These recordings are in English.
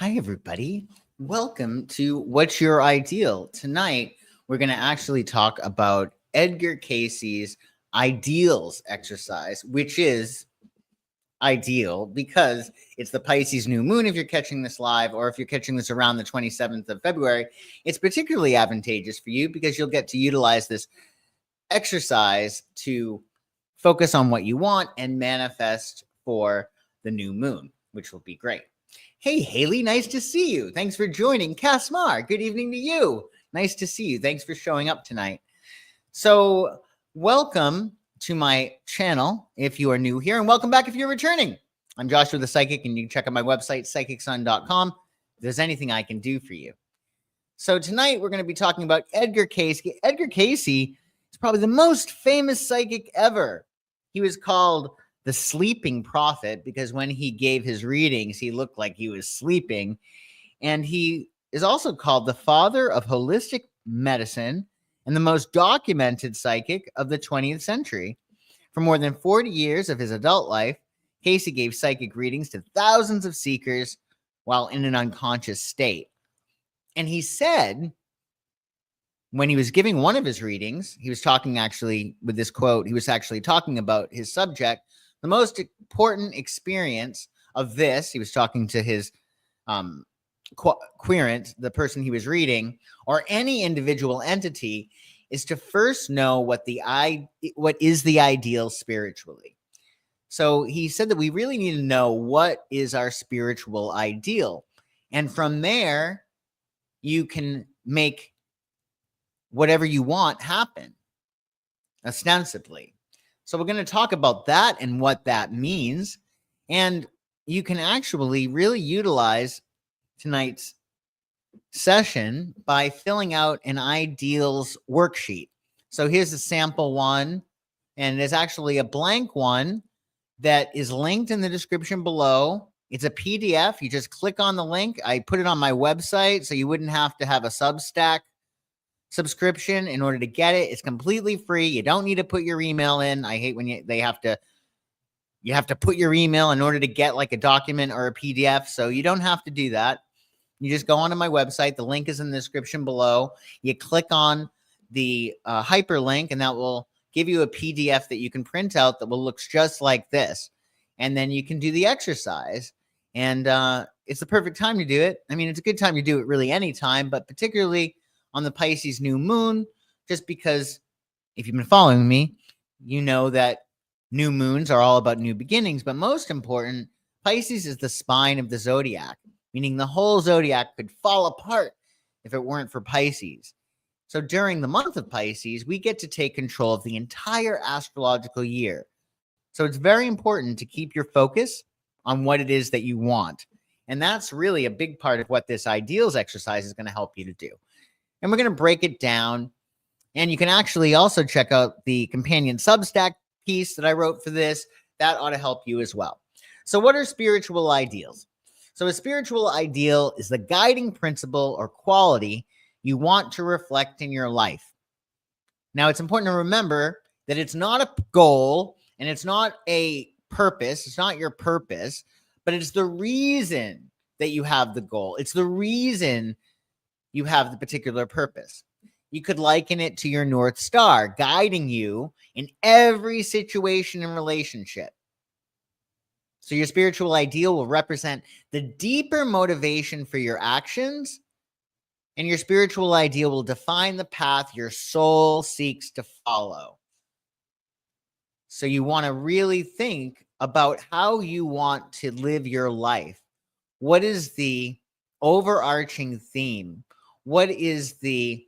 Hi, everybody. Welcome to What's Your Ideal? Tonight, we're going to actually talk about Edgar Cayce's ideals exercise, which is ideal because it's the Pisces New Moon if you're catching this live, or if you're catching this around the 27th of February. It's particularly advantageous for you because you'll get to utilize this exercise to focus on what you want and manifest for the new moon, which will be great. Hey, Haley, nice to see you. Thanks for joining. Kasmar, good evening to you. Nice to see you. Thanks for showing up tonight. So, welcome to my channel if you are new here, and welcome back if you're returning. I'm Joshua the Psychic, and you can check out my website, psychicsun.com, if there's anything I can do for you. So, tonight we're going to be talking about Edgar Cayce. Edgar Cayce is probably the most famous psychic ever. He was called the sleeping prophet because when he gave his readings, he looked like he was sleeping. And he is also called the father of holistic medicine and the most documented psychic of the 20th century. For more than 40 years of his adult life, Cayce gave psychic readings to thousands of seekers while in an unconscious state. And he said, when he was giving one of his readings, he was talking actually with this quote, he was actually talking about his subject. The most important experience of this, he was talking to his querent, the person he was reading, or any individual entity, is to first know what is the ideal spiritually. So he said that we really need to know what is our spiritual ideal. And from there, you can make whatever you want happen, ostensibly. So we're going to talk about that and what that means. And you can actually really utilize tonight's session by filling out an ideals worksheet. So here's a sample one, and there's actually a blank one that is linked in the description below. It's a PDF. You just click on the link. I put it on my website so you wouldn't have to have a Substack subscription in order to get it. It's completely free. You don't need to put your email in. I hate when you have to put your email in order to get like a document or a PDF. So you don't have to do that. You just go onto my website. The link is in the description below. You click on the hyperlink, and that will give you a PDF that you can print out that will look just like this. And then you can do the exercise. And it's the perfect time to do it. I mean, it's a good time to do it really any time, but particularly on the Pisces New Moon, just because if you've been following me, you know that new moons are all about new beginnings. But most important, Pisces is the spine of the zodiac, meaning the whole zodiac could fall apart if it weren't for Pisces. So during the month of Pisces, we get to take control of the entire astrological year. So it's very important to keep your focus on what it is that you want. And that's really a big part of what this ideals exercise is going to help you to do. And we're going to break it down. And you can actually also check out the companion Substack piece that I wrote for this. That ought to help you as well. So what are spiritual ideals? So a spiritual ideal is the guiding principle or quality you want to reflect in your life. Now, it's important to remember that it's not a goal and it's not a purpose. It's not your purpose, but it's the reason that you have the goal. It's the reason you have the particular purpose. You could liken it to your North Star, guiding you in every situation and relationship. So your spiritual ideal will represent the deeper motivation for your actions, and your spiritual ideal will define the path your soul seeks to follow. So you want to really think about how you want to live your life. What is the overarching theme? What is you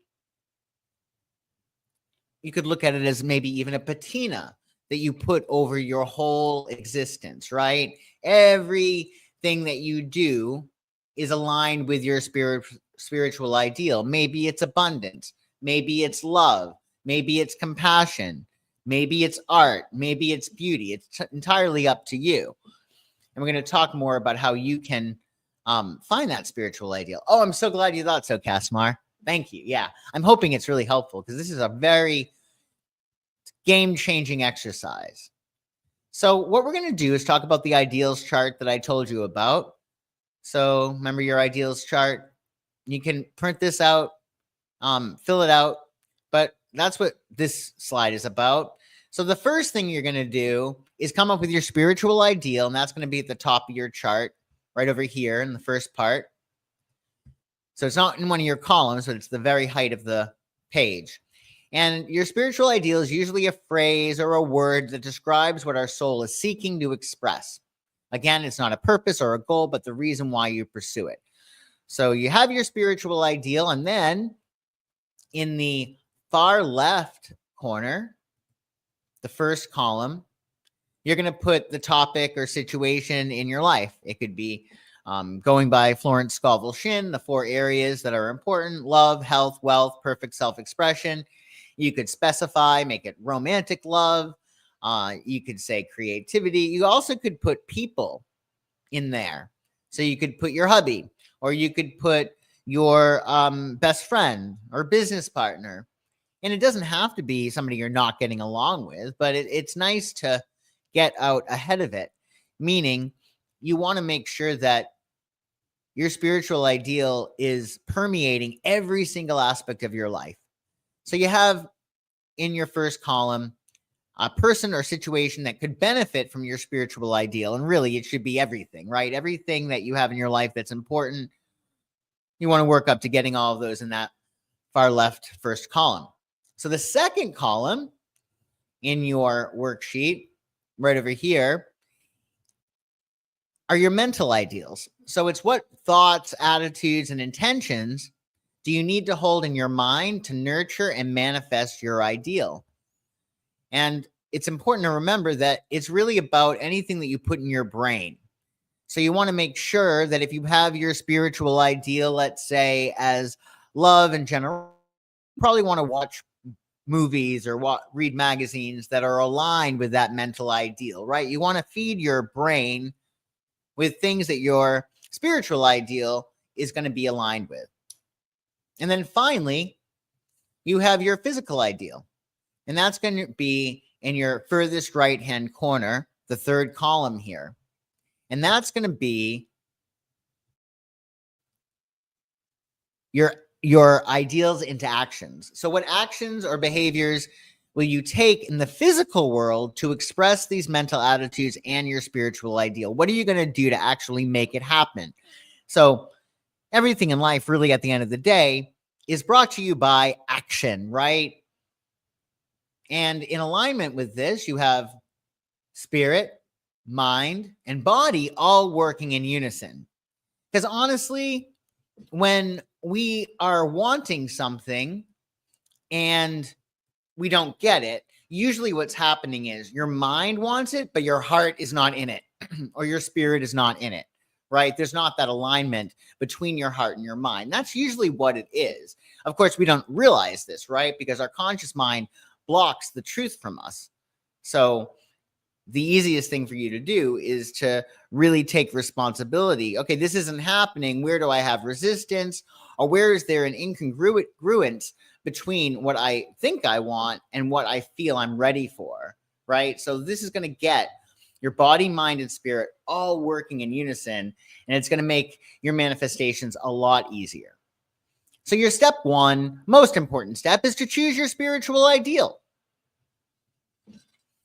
could look at it as maybe even a patina that you put over your whole existence, right? Everything that you do is aligned with your spiritual ideal. Maybe it's abundance. Maybe it's love. Maybe it's compassion. Maybe it's art. Maybe it's beauty. It's entirely up to you. And we're going to talk more about how you can find that spiritual ideal. Oh, I'm so glad you thought so, Kasmar. Thank you. Yeah, I'm hoping it's really helpful because this is a very game-changing exercise. So what we're going to do is talk about the ideals chart that I told you about. So remember your ideals chart. You can print this out, fill it out, but that's what this slide is about. So the first thing you're going to do is come up with your spiritual ideal, and that's going to be at the top of your chart, right over here in the first part. So it's not in one of your columns, but it's the very height of the page. And your spiritual ideal is usually a phrase or a word that describes what our soul is seeking to express. Again, it's not a purpose or a goal, but the reason why you pursue it. So you have your spiritual ideal, and then in the far left corner, the first column, you're going to put the topic or situation in your life. It could be going by Florence Scovel Shinn, the 4 areas that are important: love, health, wealth, perfect self-expression. You could specify, make it romantic love. You could say creativity. You also could put people in there. So you could put your hubby, or you could put your best friend or business partner. And it doesn't have to be somebody you're not getting along with, but it's nice to get out ahead of it, meaning you want to make sure that your spiritual ideal is permeating every single aspect of your life. So you have in your first column a person or situation that could benefit from your spiritual ideal. And really, it should be everything, right? Everything that you have in your life that's important. You want to work up to getting all of those in that far left first column. So the second column in your worksheet, right over here, are your mental ideals. So it's what thoughts, attitudes, and intentions do you need to hold in your mind to nurture and manifest your ideal? And it's important to remember that it's really about anything that you put in your brain. So you want to make sure that if you have your spiritual ideal, let's say as love in general, you probably want to watch movies or read magazines that are aligned with that mental ideal, right? You want to feed your brain with things that your spiritual ideal is going to be aligned with. And then finally, you have your physical ideal. And that's going to be in your furthest right-hand corner, the third column here. And that's going to be your ideals into actions. So what actions or behaviors will you take in the physical world to express these mental attitudes and your spiritual ideal? What are you going to do to actually make it happen? So everything in life, really, at the end of the day, is brought to you by action, right? And in alignment with this, you have spirit, mind, and body all working in unison. Because honestly, when we are wanting something and we don't get it, usually what's happening is your mind wants it, but your heart is not in it, or your spirit is not in it, right? There's not that alignment between your heart and your mind. That's usually what it is. Of course, we don't realize this, right? Because our conscious mind blocks the truth from us. So the easiest thing for you to do is to really take responsibility. Okay, this isn't happening. Where do I have resistance? Or where is there an incongruence between what I think I want and what I feel I'm ready for, right? So this is going to get your body, mind, and spirit all working in unison, and it's going to make your manifestations a lot easier. So your step one, most important step, is to choose your spiritual ideal.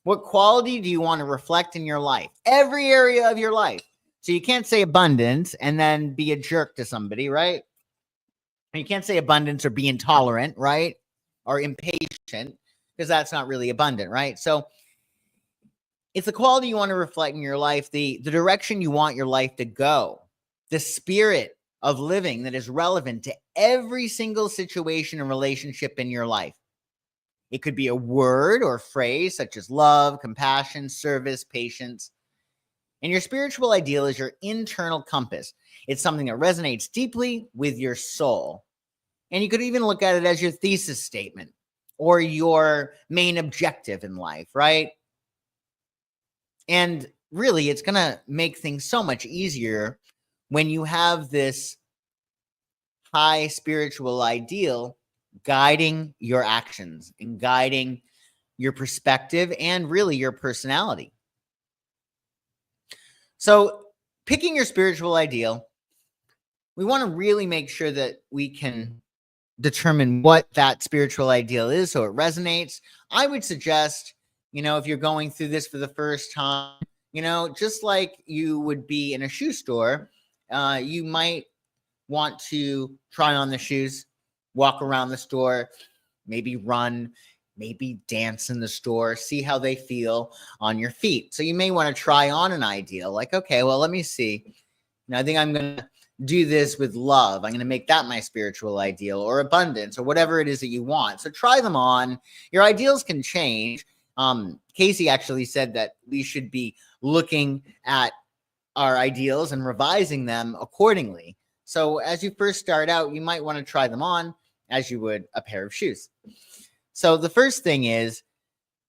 What quality do you want to reflect in your life? Every area of your life. So you can't say abundance and then be a jerk to somebody, right? And you can't say abundance or be intolerant, right? Or impatient, because that's not really abundant, right? So it's the quality you want to reflect in your life, the direction you want your life to go, the spirit of living that is relevant to every single situation and relationship in your life. It could be a word or phrase such as love, compassion, service, patience. And your spiritual ideal is your internal compass. It's something that resonates deeply with your soul. And you could even look at it as your thesis statement or your main objective in life, right? And really, it's going to make things so much easier when you have this high spiritual ideal guiding your actions and guiding your perspective and really your personality. So picking your spiritual ideal we want to really make sure that we can determine what that spiritual ideal is so it resonates. I would suggest, if you're going through this for the first time, just like you would be in a shoe store, you might want to try on the shoes, walk around the store, maybe run, maybe dance in the store, see how they feel on your feet. So you may want to try on an ideal like, okay, well, let me see. I think I'm going to do this with love. I'm going to make that my spiritual ideal, or abundance, or whatever it is that you want. So try them on. Your ideals can change. Cayce actually said that we should be looking at our ideals and revising them accordingly. So as you first start out, you might want to try them on as you would a pair of shoes. So the first thing is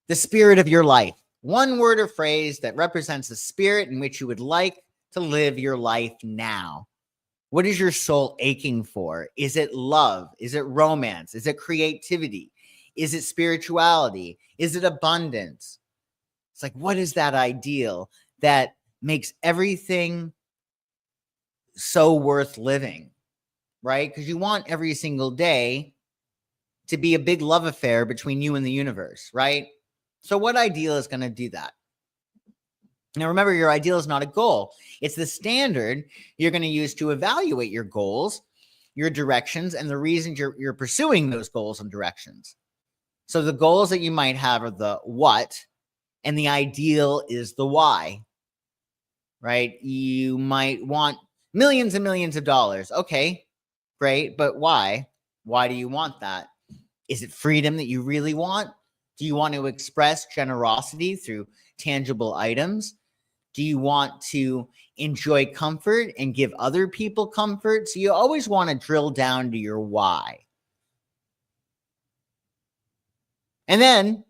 the spirit of your life. One word or phrase that represents the spirit in which you would like to live your life now. What is your soul aching for? Is it love? Is it romance? Is it creativity? Is it spirituality? Is it abundance? It's like, what is that ideal that makes everything so worth living, right? Because you want every single day to be a big love affair between you and the universe, right? So what ideal is going to do that? Now, remember, your ideal is not a goal. It's the standard you're going to use to evaluate your goals, your directions, and the reasons you're pursuing those goals and directions. So the goals that you might have are the what, and the ideal is the why, right? You might want millions and millions of dollars. Okay, great. But why? Why do you want that? Is it freedom that you really want? Do you want to express generosity through tangible items? Do you want to enjoy comfort and give other people comfort? So you always want to drill down to your why. And then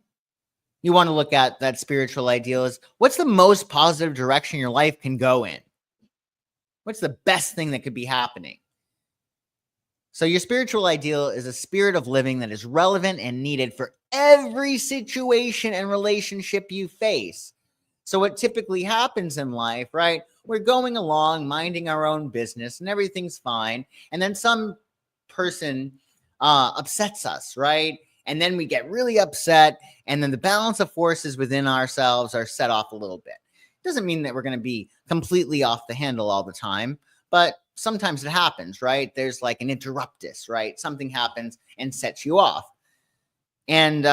you want to look at that spiritual ideal as what's the most positive direction your life can go in? What's the best thing that could be happening? So your spiritual ideal is a spirit of living that is relevant and needed for every situation and relationship you face. So what typically happens in life, right? We're going along, minding our own business, and everything's fine. And then some person upsets us, right? And then we get really upset. And then the balance of forces within ourselves are set off a little bit. Doesn't mean that we're going to be completely off the handle all the time, but sometimes it happens, right? There's like an interruptus, right? Something happens and sets you off. And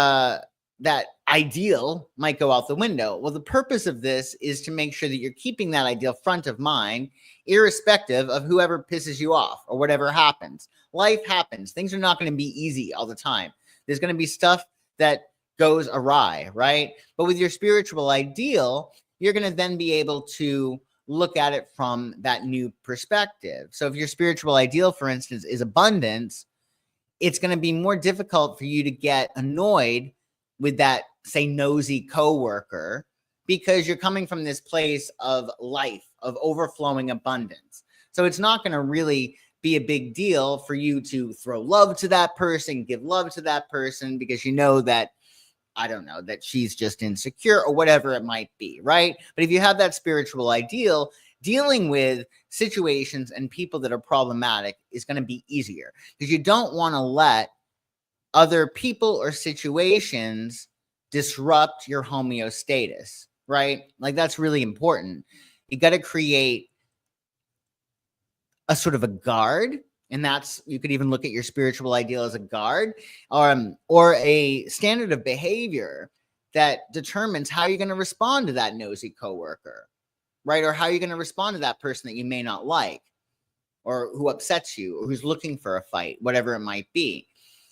that ideal might go out the window. Well, the purpose of this is to make sure that you're keeping that ideal front of mind, irrespective of whoever pisses you off or whatever happens. Life happens. Things are not going to be easy all the time. There's going to be stuff that goes awry, right? But with your spiritual ideal, you're going to then be able to look at it from that new perspective. So if your spiritual ideal, for instance, is abundance, it's going to be more difficult for you to get annoyed with that, say, nosy coworker, because you're coming from this place of life, of overflowing abundance. So it's not going to really be a big deal for you to throw love to that person, give love to that person, because you know that, I don't know, that she's just insecure or whatever it might be, right? But if you have that spiritual ideal, dealing with situations and people that are problematic is going to be easier, because you don't want to let other people or situations disrupt your homeostasis, right? Like, that's really important. You got to create a sort of a guard, and that's, you could even look at your spiritual ideal as a guard, or a standard of behavior that determines how you're going to respond to that nosy coworker, right? Or how you're going to respond to that person that you may not like, or who upsets you, or who's looking for a fight, whatever it might be.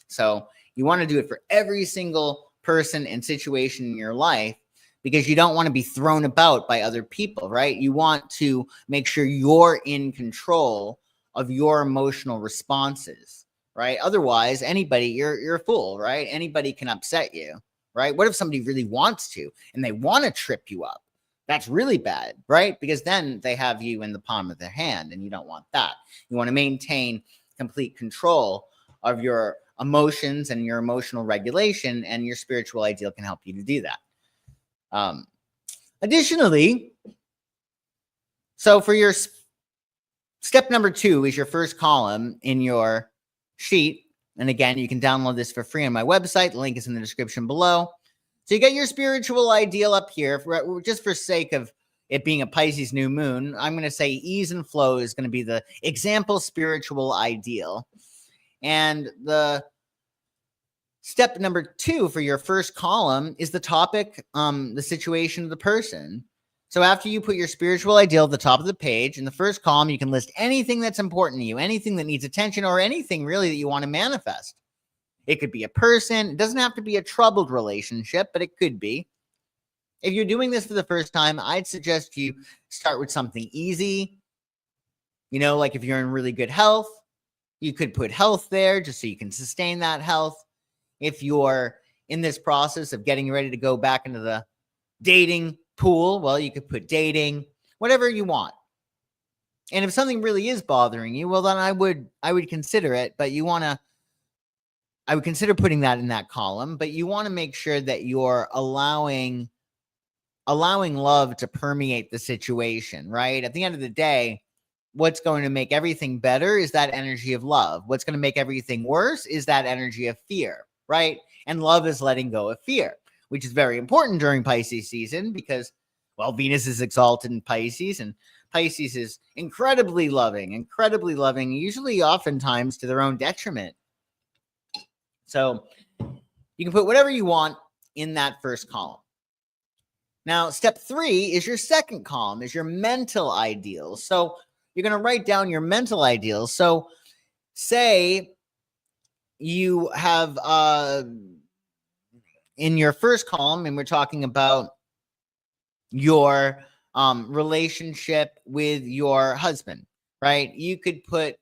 So you want to do it for every single person and situation in your life, because you don't want to be thrown about by other people, right? You want to make sure you're in control of your emotional responses, right? Otherwise, anybody, you're a fool, right? Anybody can upset you, right? What if somebody really wants to and they want to trip you up? That's really bad, right? Because then they have you in the palm of their hand, and you don't want that. You want to maintain complete control of your emotions and your emotional regulation, and your spiritual ideal can help you to do that. Additionally, so for your Step number 2 is your first column in your sheet. And again, you can download this for free on my website. The link is in the description below. So you get your spiritual ideal up here. Just for sake of it being a Pisces new moon, I'm going to say ease and flow is going to be the example spiritual ideal. And the step number 2 for your first column is the topic, the situation of the person. So after you put your spiritual ideal at the top of the page, in the first column, you can list anything that's important to you, anything that needs attention, or anything really that you want to manifest. It could be a person. It doesn't have to be a troubled relationship, but it could be. If you're doing this for the first time, I'd suggest you start with something easy. Like if you're in really good health, you could put health there just so you can sustain that health. If you're in this process of getting ready to go back into the dating pool, well, you could put dating, whatever you want. And if something really is bothering you, well, then I would consider it, but I would consider putting that in that column, but you want to make sure that you're allowing love to permeate the situation, right? At the end of the day, what's going to make everything better is that energy of love. What's going to make everything worse is that energy of fear, right? And love is letting go of fear, which is very important during Pisces season because, well, Venus is exalted in Pisces, and Pisces is incredibly loving, usually oftentimes to their own detriment. So you can put whatever you want in that first column. Now, step 3 is your second column, is your mental ideals. So you're going to write down your mental ideals. So say you have in your first column, and we're talking about your relationship with your husband, right? You could put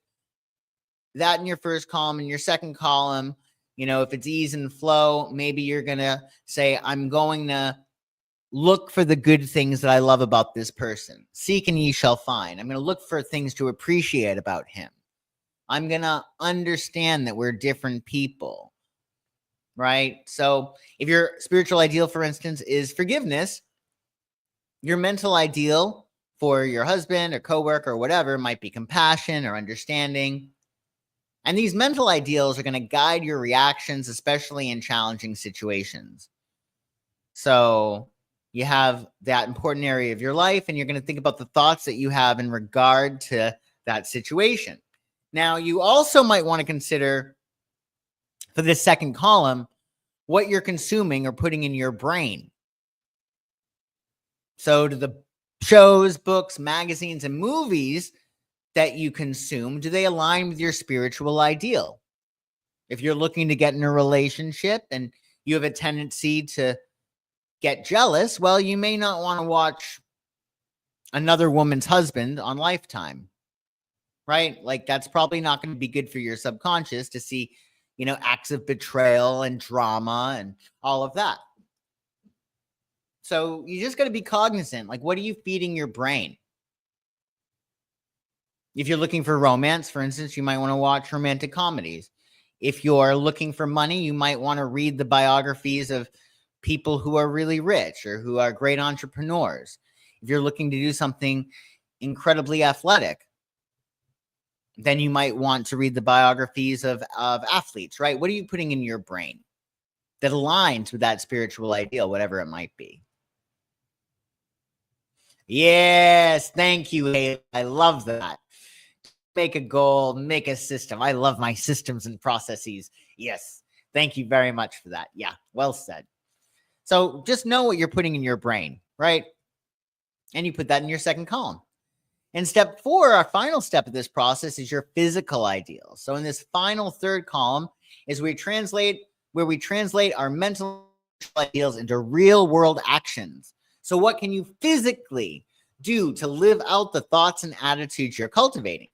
that in your first column. In your second column, if it's ease and flow, maybe you're going to say, I'm going to look for the good things that I love about this person. Seek and ye shall find. I'm going to look for things to appreciate about him. I'm going to understand that we're different people, right? So if your spiritual ideal, for instance, is forgiveness, your mental ideal for your husband or coworker or whatever might be compassion or understanding. And these mental ideals are going to guide your reactions, especially in challenging situations. So you have that important area of your life, and you're going to think about the thoughts that you have in regard to that situation. Now, you also might want to consider for this second column what you're consuming or putting in your brain. So do the shows, books, magazines, and movies that you consume, do they align with your spiritual ideal? If you're looking to get in a relationship and you have a tendency to get jealous, well, you may not want to watch Another Woman's Husband on Lifetime, right? Like that's probably not going to be good for your subconscious to see, acts of betrayal and drama and all of that. So you just got to be cognizant. Like, what are you feeding your brain? If you're looking for romance, for instance, you might want to watch romantic comedies. If you're looking for money, you might want to read the biographies of people who are really rich or who are great entrepreneurs. If you're looking to do something incredibly athletic, then you might want to read the biographies of athletes, right? What are you putting in your brain that aligns with that spiritual ideal, whatever it might be? Yes, thank you, Haley. I love that. Make a goal, make a system. I love my systems and processes. Yes, thank you very much for that. Yeah, well said. So just know what you're putting in your brain, right? And you put that in your second column. And step 4, our final step of this process, is your physical ideal. So in this final third column is where we translate our mental ideals into real world actions. So what can you physically do to live out the thoughts and attitudes you're cultivating?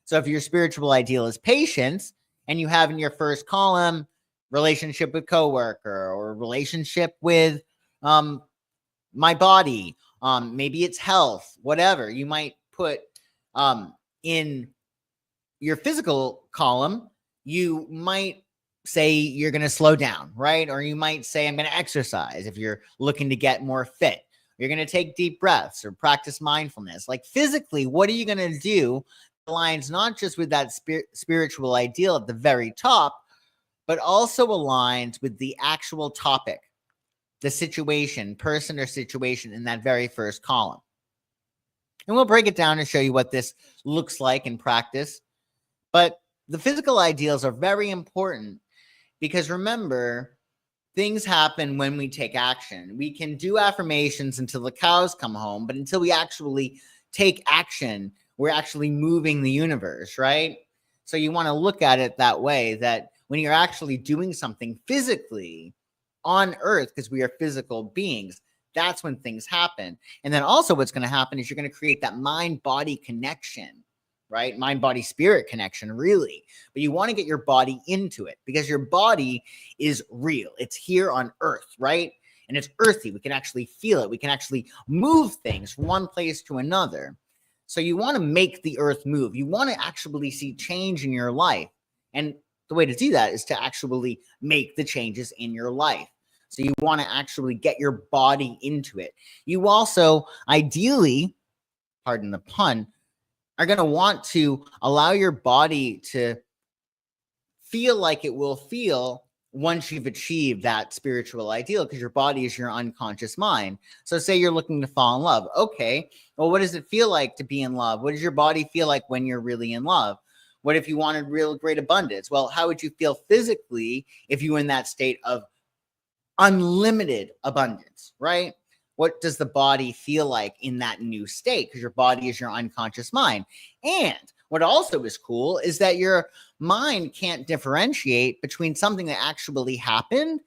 So if your spiritual ideal is patience, and you have in your first column relationship with coworker or relationship with my body, maybe it's health, whatever, you might put in your physical column, you might say you're going to slow down, right? Or you might say, I'm going to exercise if you're looking to get more fit. You're going to take deep breaths or practice mindfulness. Like physically, what are you going to do aligns not just with that spiritual ideal at the very top, but also aligns with the actual topic, the situation, person or situation in that very first column. And we'll break it down and show you what this looks like in practice. But the physical ideals are very important because remember, things happen when we take action. We can do affirmations until the cows come home, but until we actually take action, we're actually moving the universe, right? So you want to look at it that way, that when you're actually doing something physically on Earth, because we are physical beings, that's when things happen. And then also what's going to happen is you're going to create that mind-body connection, right? Mind-body-spirit connection, really. But you want to get your body into it because your body is real. It's here on Earth, right? And it's earthy. We can actually feel it. We can actually move things from one place to another. So you want to make the Earth move. You want to actually see change in your life. And the way to do that is to actually make the changes in your life. So you want to actually get your body into it. You also, ideally, pardon the pun, are going to want to allow your body to feel like it will feel once you've achieved that spiritual ideal, because your body is your unconscious mind. So say you're looking to fall in love. Okay, well, what does it feel like to be in love? What does your body feel like when you're really in love? What if you wanted real great abundance? Well, how would you feel physically if you were in that state of unlimited abundance, right? What does the body feel like in that new state? Because your body is your unconscious mind. And what also is cool is that your mind can't differentiate between something that actually happened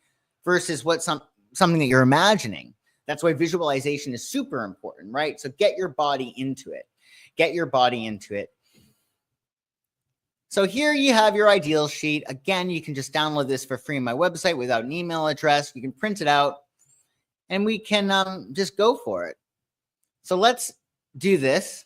versus something that you're imagining. That's why visualization is super important, right? So get your body into it. Get your body into it. So here you have your ideal sheet. Again, you can just download this for free on my website without an email address. You can print it out and we can just go for it. So let's do this.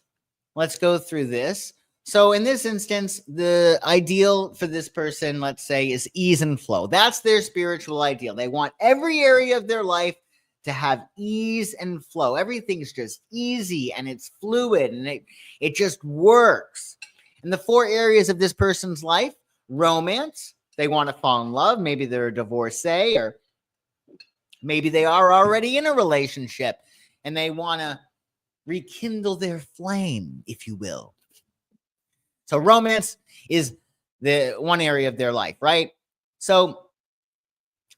Let's go through this. So in this instance, the ideal for this person, let's say, is ease and flow. That's their spiritual ideal. They want every area of their life to have ease and flow. Everything's just easy and it's fluid and it just works. And the 4 areas of this person's life: romance, they want to fall in love. Maybe they're a divorcee, or maybe they are already in a relationship and they want to rekindle their flame, if you will. So romance is the one area of their life, right? So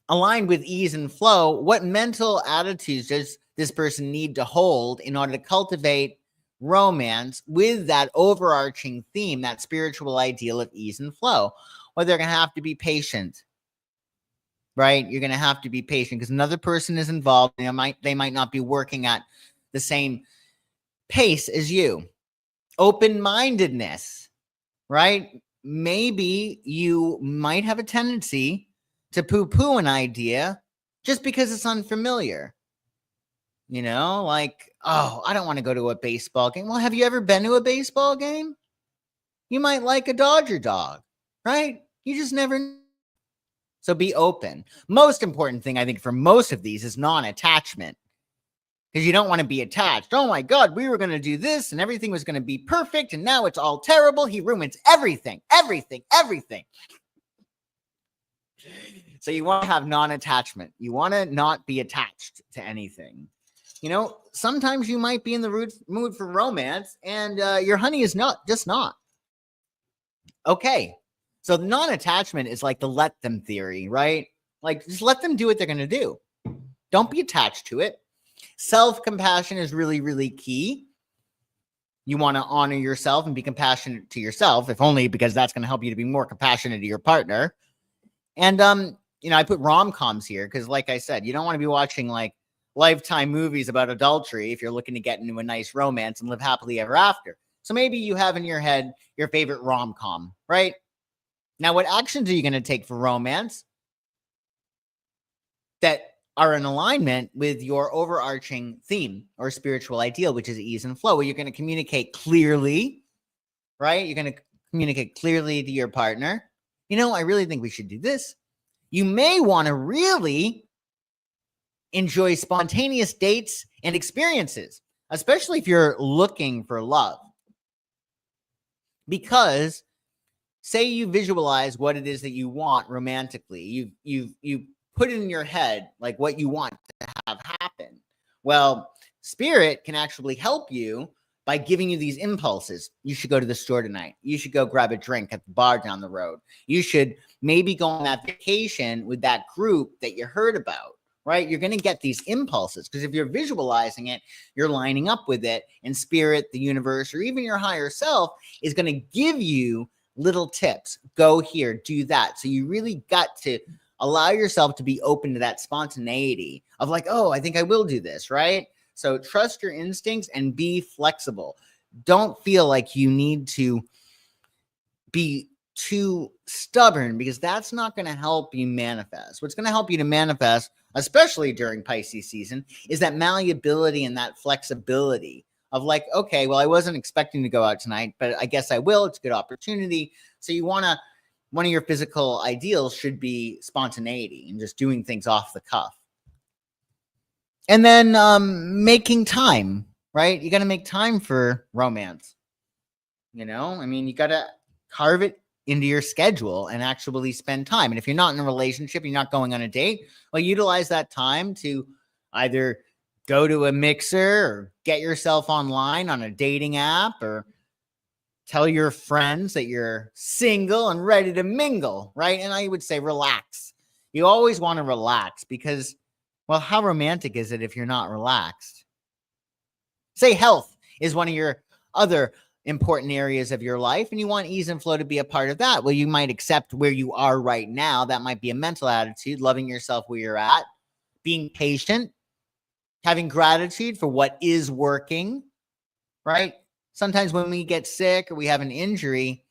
aligned with ease and flow, what mental attitudes does this person need to hold in order to cultivate romance with that overarching theme, that spiritual ideal of ease and flow? Well, they're going to have to be patient, right? You're going to have to be patient because another person is involved. They might not be working at the same pace as you. Open-mindedness, right? Maybe you might have a tendency to poo-poo an idea just because it's unfamiliar. You know, like, oh, I don't want to go to a baseball game. Well, have you ever been to a baseball game? You might like a Dodger dog, right? You just never know. So be open. Most important thing, I think, for most of these is non-attachment. Because you don't want to be attached. Oh my God, we were going to do this and everything was going to be perfect and now it's all terrible. He ruins everything. So you want to have non-attachment. You want to not be attached to anything. You know, sometimes you might be in the mood for romance and your honey is just not. Okay. So the non-attachment is like the let them theory, right? Like just let them do what they're going to do. Don't be attached to it. Self-compassion is really, really key. You want to honor yourself and be compassionate to yourself, if only because that's going to help you to be more compassionate to your partner. And, you know, I put rom-coms here because, like I said, you don't want to be watching like Lifetime movies about adultery if you're looking to get into a nice romance and live happily ever after. So maybe you have in your head your favorite rom-com, right? Now, what actions are you going to take for romance that are in alignment with your overarching theme or spiritual ideal, which is ease and flow? Well, you're going to communicate clearly, right? You're going to communicate clearly to your partner. You know, I really think we should do this. You may want to really enjoy spontaneous dates and experiences, especially if you're looking for love. Because say you visualize what it is that you want romantically. You put it in your head like what you want to have happen. Well, spirit can actually help you by giving you these impulses. You should go to the store tonight. You should go grab a drink at the bar down the road. You should maybe go on that vacation with that group that you heard about, right? You're going to get these impulses because if you're visualizing it, you're lining up with it, and spirit, the universe, or even your higher self is going to give you little tips. Go here, do that. So you really got to allow yourself to be open to that spontaneity of like, oh, I think I will do this, right? So trust your instincts and be flexible. Don't feel like you need to be too stubborn because that's not going to help you manifest. What's going to help you to manifest, especially during Pisces season, is that malleability and that flexibility of like, okay, well, I wasn't expecting to go out tonight, but I guess I will. It's a good opportunity. So you want to, one of your physical ideals should be spontaneity and just doing things off the cuff. And then making time, right? You got to make time for romance. You know, I mean, you got to carve it into your schedule and actually spend time. And if you're not in a relationship, you're not going on a date, well, utilize that time to either go to a mixer or get yourself online on a dating app or tell your friends that you're single and ready to mingle, right? And I would say relax. You always want to relax because, well, how romantic is it if you're not relaxed? Say health is one of your other important areas of your life, and you want ease and flow to be a part of that. Well, you might accept where you are right now. That might be a mental attitude, loving yourself where you're at, being patient, having gratitude for what is working, right? Sometimes when we get sick or we have an injury,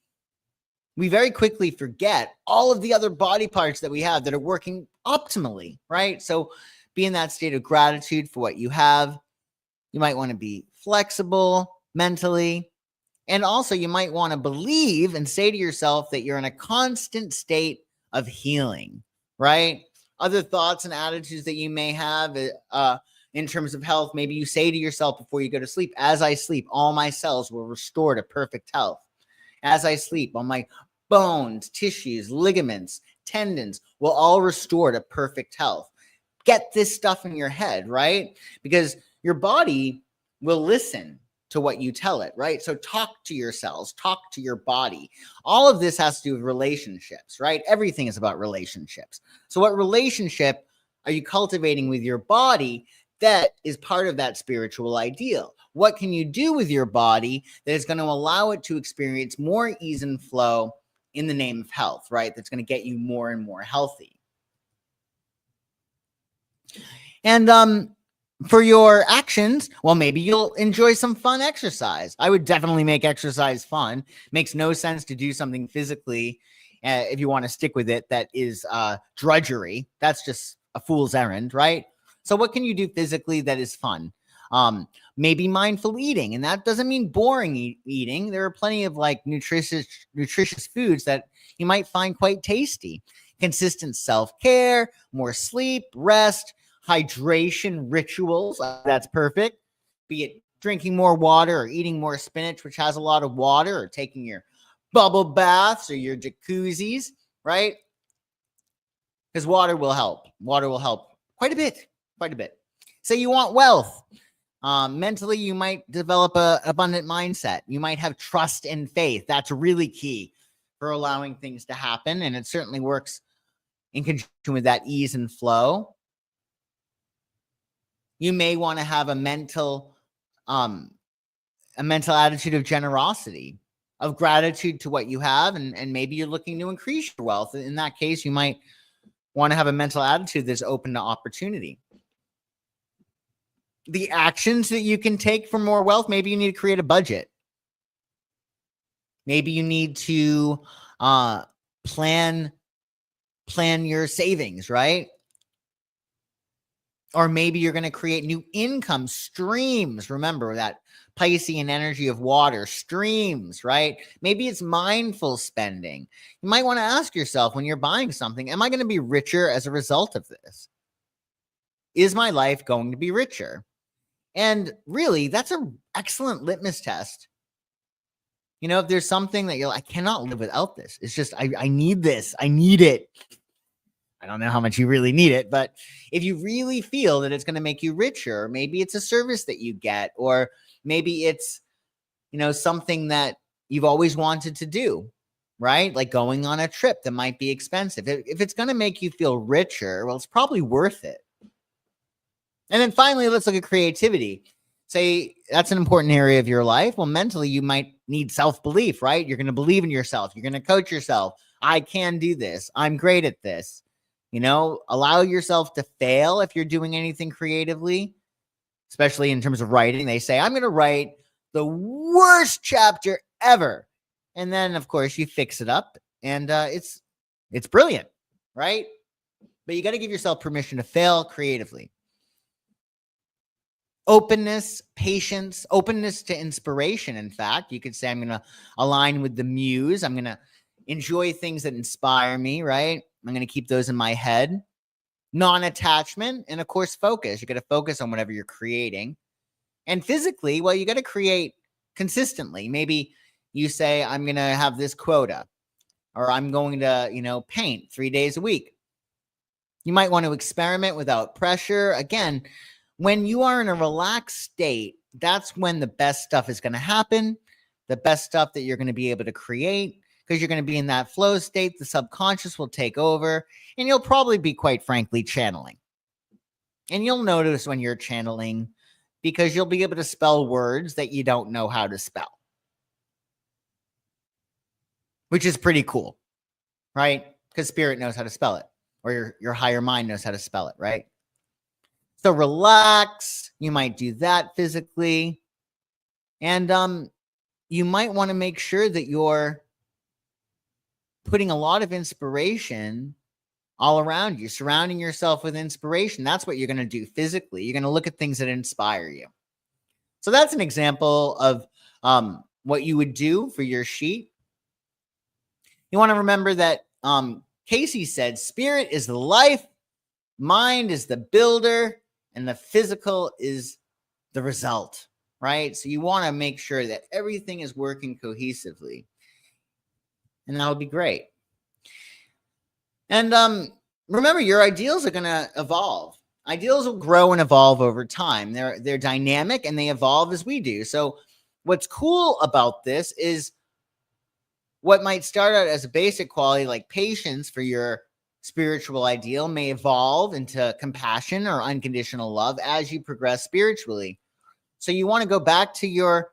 we very quickly forget all of the other body parts that we have that are working optimally, right? So be in that state of gratitude for what you have. You might want to be flexible mentally. And also you might want to believe and say to yourself that you're in a constant state of healing, right? Other thoughts and attitudes that you may have in terms of health, maybe you say to yourself before you go to sleep, as I sleep, all my cells will restore to perfect health. As I sleep, all my bones, tissues, ligaments, tendons will all restore to perfect health. Get this stuff in your head, right? Because your body will listen to what you tell it, right? So talk to your cells, talk to your body. All of this has to do with relationships, right? Everything is about relationships. So what relationship are you cultivating with your body that is part of that spiritual ideal? What can you do with your body that is going to allow it to experience more ease and flow in the name of health, right? That's going to get you more and more healthy. And for your actions, well, maybe you'll enjoy some fun exercise. I would definitely make exercise fun. Makes no sense to do something physically if you want to stick with it that is drudgery. That's just a fool's errand, right? So what can you do physically that is fun? Maybe mindful eating, and that doesn't mean boring eating. There are plenty of like nutritious foods that you might find quite tasty. Consistent self-care, more sleep, rest, hydration rituals. That's perfect. Be it drinking more water or eating more spinach, which has a lot of water, or taking your bubble baths or your jacuzzis, right? Because water will help. Water will help quite a bit. Say you want wealth. Mentally, you might develop an abundant mindset. You might have trust and faith. That's really key for allowing things to happen. And it certainly works in conjunction with that ease and flow. You may want to have a mental attitude of generosity, of gratitude to what you have, and maybe you're looking to increase your wealth. In that case, you might want to have a mental attitude that's open to opportunity. The actions that you can take for more wealth, maybe you need to create a budget. Maybe you need to plan your savings, right? Or maybe you're going to create new income streams. Remember that Piscean energy of water, streams, right? Maybe it's mindful spending. You might want to ask yourself when you're buying something, am I going to be richer as a result of this? Is my life going to be richer? And really, that's an excellent litmus test You know, if there's something that you're like, I cannot live without this. It's just, I need this. I need it. I don't know how much you really need it, but if you really feel that it's going to make you richer, maybe it's a service that you get, or maybe it's, you know, something that you've always wanted to do, right? Like going on a trip that might be expensive. If it's going to make you feel richer, well, it's probably worth it. And then finally, let's look at creativity. Say that's an important area of your life. Well, mentally, you might need self-belief, right? You're going to believe in yourself. You're going to coach yourself. I can do this. I'm great at this. You know, allow yourself to fail if you're doing anything creatively, especially in terms of writing. They say, I'm going to write the worst chapter ever. And then, of course, you fix it up and it's brilliant, right? But you got to give yourself permission to fail creatively. Openness, patience, openness to inspiration. In fact, you could say, I'm going to align with the muse. I'm going to enjoy things that inspire me, right? I'm going to keep those in my head. Non-attachment, and of course, focus. You got to focus on whatever you're creating. And physically, well, you got to create consistently. Maybe you say, I'm going to have this quota, or I'm going to, you know, paint 3 days a week. You might want to experiment without pressure. Again, when you are in a relaxed state, that's when the best stuff is going to happen, the best stuff that you're going to be able to create, because you're going to be in that flow state. The subconscious will take over, and you'll probably be, quite frankly, channeling. And you'll notice when you're channeling, because you'll be able to spell words that you don't know how to spell, which is pretty cool, right? Because spirit knows how to spell it, or your higher mind knows how to spell it, right? So relax. You might do that physically. And you might want to make sure that you're putting a lot of inspiration all around you, surrounding yourself with inspiration. That's what you're going to do physically. You're going to look at things that inspire you. So that's an example of what you would do for your sheet. You want to remember that Cayce said, spirit is the life, mind is the builder, and the physical is the result, right? So you want to make sure that everything is working cohesively. And that would be great. And remember, your ideals are going to evolve. Ideals will grow and evolve over time. They're dynamic and they evolve as we do. So what's cool about this is what might start out as a basic quality like patience for your spiritual ideal may evolve into compassion or unconditional love as you progress spiritually. So you want to go back to your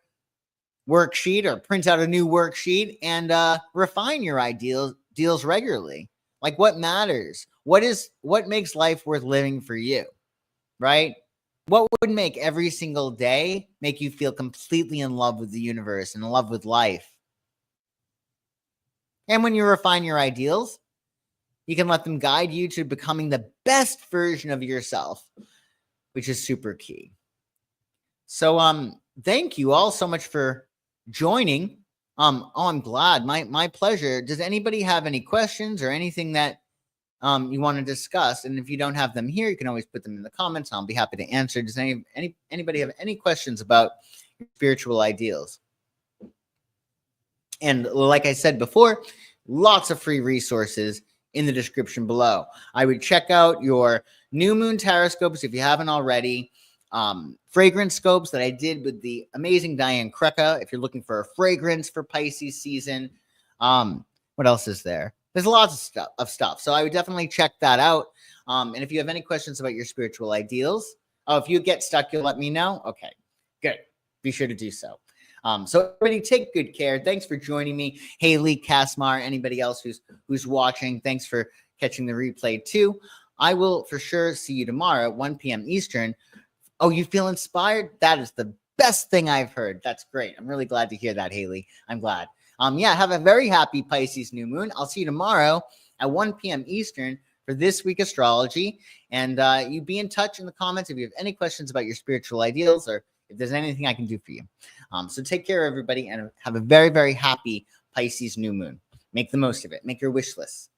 worksheet or print out a new worksheet and refine your ideals regularly. Like what matters? What makes life worth living for you, right? What would make every single day make you feel completely in love with the universe and in love with life? And when you refine your ideals, you can let them guide you to becoming the best version of yourself, which is super key. So thank you all so much for joining. I'm glad. My pleasure. Does anybody have any questions or anything that you want to discuss? And if you don't have them here, you can always put them in the comments. I'll be happy to answer. Does anybody have any questions about your spiritual ideals? And like I said before, lots of free resources in the description below. I would check out your new moon tarot scopes if you haven't already. Fragrance scopes that I did with the amazing Diane Krucka. If you're looking for a fragrance for Pisces season, what else is there? There's lots of stuff. So I would definitely check that out. And if you have any questions about your spiritual ideals, if you get stuck, you'll let me know. Okay, good. Be sure to do so. So everybody take good care. Thanks for joining me. Haley, Kasmar, anybody else who's watching, thanks for catching the replay too. I will for sure see you tomorrow at 1 p.m. Eastern. Oh, you feel inspired? That is the best thing I've heard. That's great. I'm really glad to hear that, Haley. I'm glad. Yeah, have a very happy Pisces new moon. I'll see you tomorrow at 1 p.m. Eastern for This Week Astrology. And you be in touch in the comments if you have any questions about your spiritual ideals or if there's anything I can do for you. So take care, everybody, and have a very, very happy Pisces new moon. Make the most of it. Make your wish list.